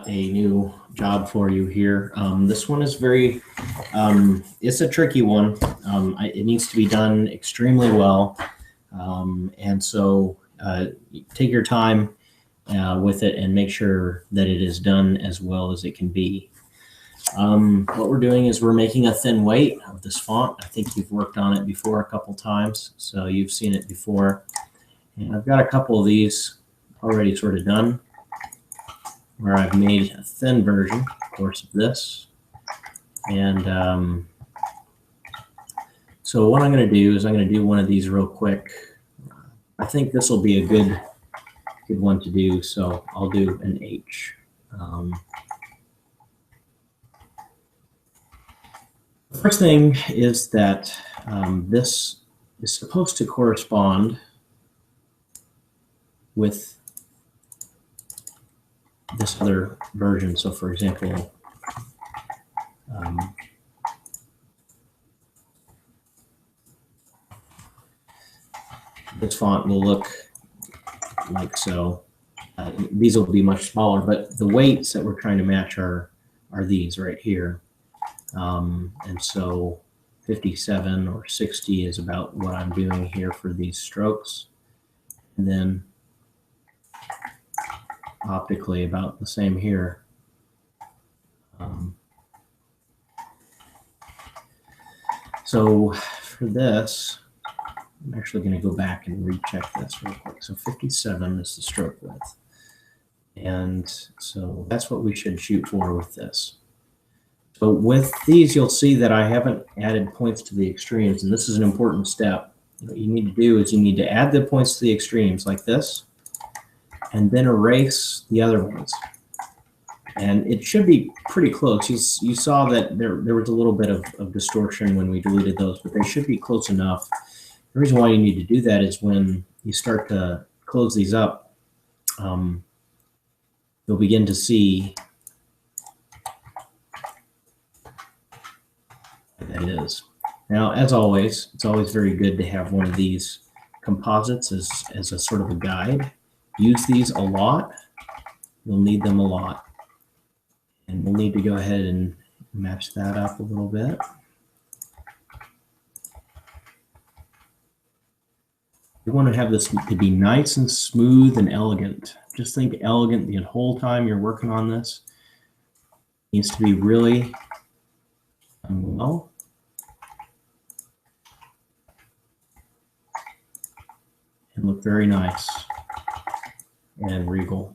got a new job for you here. This one is it's a tricky one. It needs to be done extremely well. And so take your time with it and make sure that it is done as well as it can be. What we're doing is we're making a thin weight of this font. I think you've worked on it before a couple times, so you've seen it before. And I've got a couple of these already sort of done, where I've made a thin version, of course, of this. And so what I'm going to do is I'm going to do one of these real quick. I think this will be a good one to do, so I'll do an H. The first thing is that this is supposed to correspond with this other version. So for example, this font will look like so. These will be much smaller, but the weights that we're trying to match are these right here. And so 57 or 60 is about what I'm doing here for these strokes. And then optically about the same here. So for this, I'm actually going to go back and recheck this real quick. So 57 is the stroke width. And so that's what we should shoot for with this. So with these, you'll see that I haven't added points to the extremes, and this is an important step. What you need to do is you need to add the points to the extremes like this, and then erase the other ones. And it should be pretty close. You saw that there was a little bit of distortion when we deleted those, but they should be close enough. The reason why you need to do that is when you start to close these up, you'll begin to see what that is. Now, as always, it's always very good to have one of these composites as a sort of a guide. Use these a lot. You'll need them a lot. And we'll need to go ahead and match that up a little bit. You want to have this to be nice and smooth and elegant. Just think elegant the whole time you're working on this. It needs to be really done well. And look very nice and regal.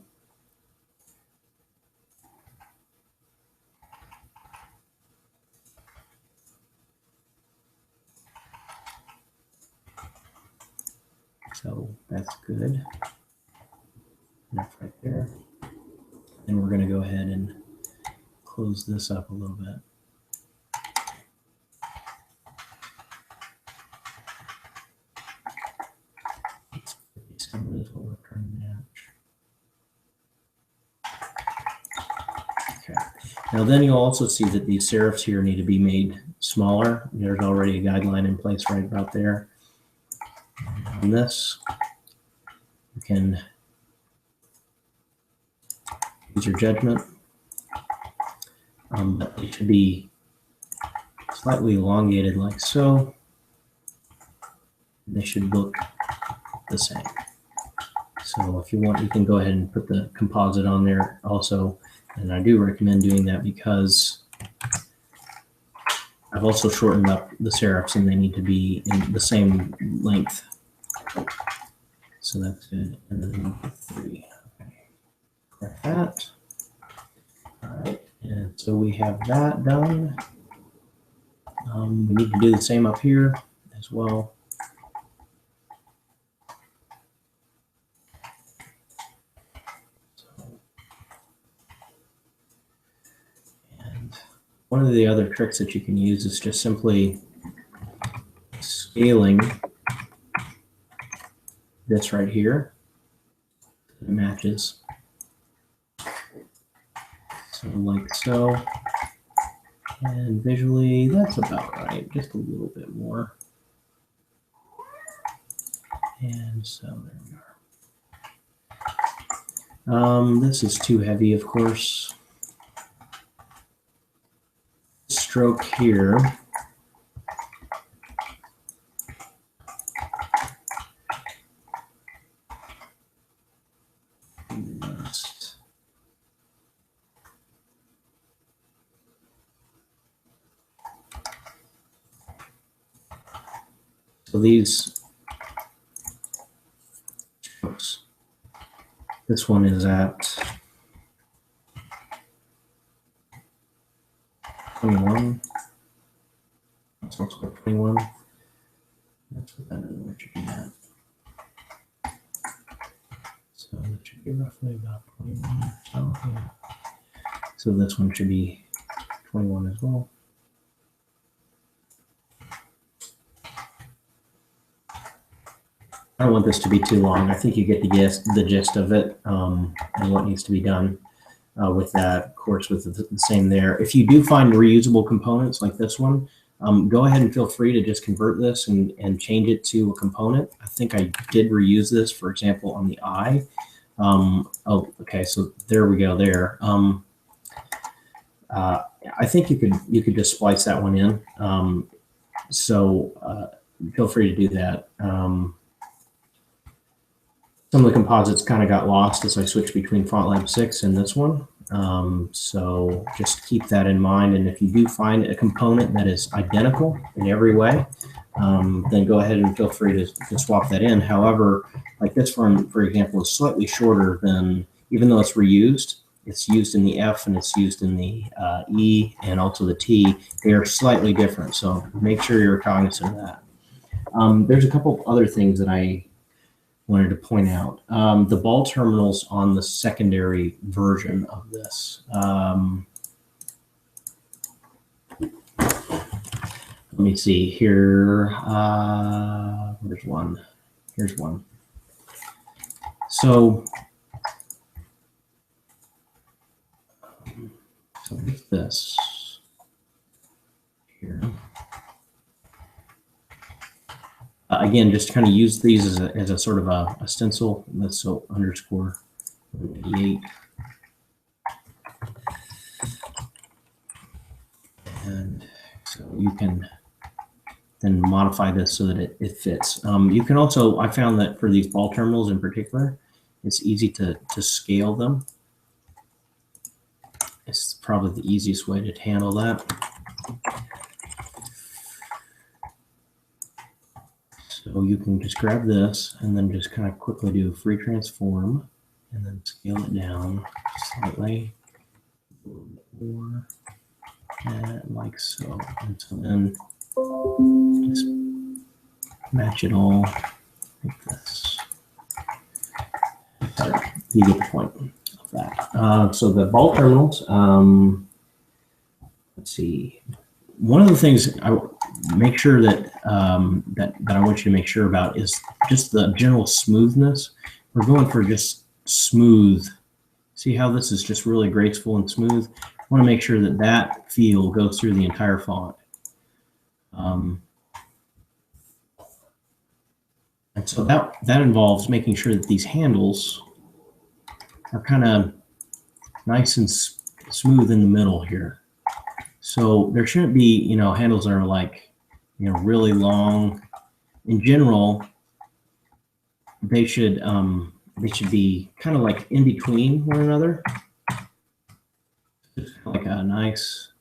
So that's good. That's right there. And we're going to go ahead and close this up a little bit. Is what we're trying to match. Okay. Now then you'll also see that these serifs here need to be made smaller. There's already a guideline in place right about there. On this, you can use your judgment. It should be slightly elongated like so. They should look the same. So if you want, you can go ahead and put the composite on there also. And I do recommend doing that because I've also shortened up the serifs and they need to be in the same length. So that's good. And then 3. Okay. Correct that. All right. And so we have that done. We need to do the same up here as well. One of the other tricks that you can use is just simply scaling this right here. It matches. So like so. And visually, that's about right. Just a little bit more. And so there we are. This is too heavy, of course. stroke here. So these strokes, this one is at 21. This one's at 21. That's what that should be at. So that should be roughly about 21. So, yeah. So this one should be 21 as well. I don't want this to be too long. I think you get the gist of it and what needs to be done with that. Of course, with the same there. If you do find reusable components like this one, go ahead and feel free to just convert this and change it to a component. I think I did reuse this, for example, on the eye. Oh, okay, so there we go there. I think you could just splice that one in. So feel free to do that. Some of the composites kind of got lost as I switched between FontLab 6 and this one. So just keep that in mind. And if you do find a component that is identical in every way, then go ahead and feel free to swap that in. However, like this one, for example, is slightly shorter than, even though it's reused, it's used in the F and it's used in the E and also the T. They are slightly different. So make sure you're cognizant of that. There's a couple other things that I wanted to point out. The ball terminals on the secondary version of this. Let me see here. Where's one? Here's one. So with this here. Again, just kind of use these as a sort of a stencil. Let's so underscore 88. And so you can then modify this so that it fits. You can also, I found that for these ball terminals in particular, it's easy to scale them. It's probably the easiest way to handle that. So you can just grab this and then just kind of quickly do a free transform and then scale it down slightly, a little bit more, and like so. And so then just match it all like this. Sorry, you get the point of that. So the ball terminals, let's see. One of the things I make sure that that I want you to make sure about is just the general smoothness. We're going for just smooth. See how this is just really graceful and smooth? I want to make sure that that feel goes through the entire font. And so that involves making sure that these handles are kind of nice and smooth in the middle here. So there shouldn't be, handles that are like, really long. In general, they should be kind of like in between one another. Just like a nice,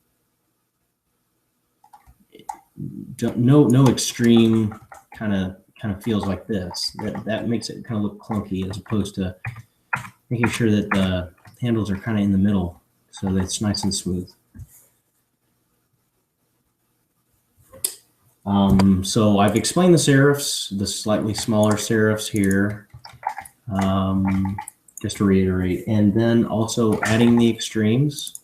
no extreme kind of feels like this. That makes it kind of look clunky, as opposed to making sure that the handles are kind of in the middle so that it's nice and smooth. So I've explained the serifs, the slightly smaller serifs here, just to reiterate, and then also adding the extremes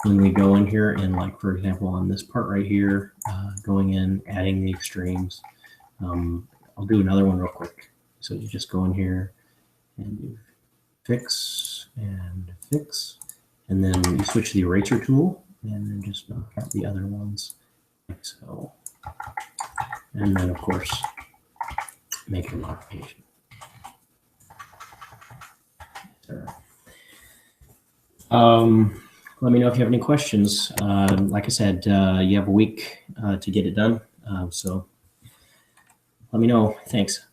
when we go in here and, like, for example, on this part right here, going in, adding the extremes. I'll do another one real quick. So you just go in here and you fix, and then you switch the eraser tool and then just knock out the other ones like so. And then, of course, make your modification. Let me know if you have any questions. Like I said, you have a week to get it done. So let me know. Thanks.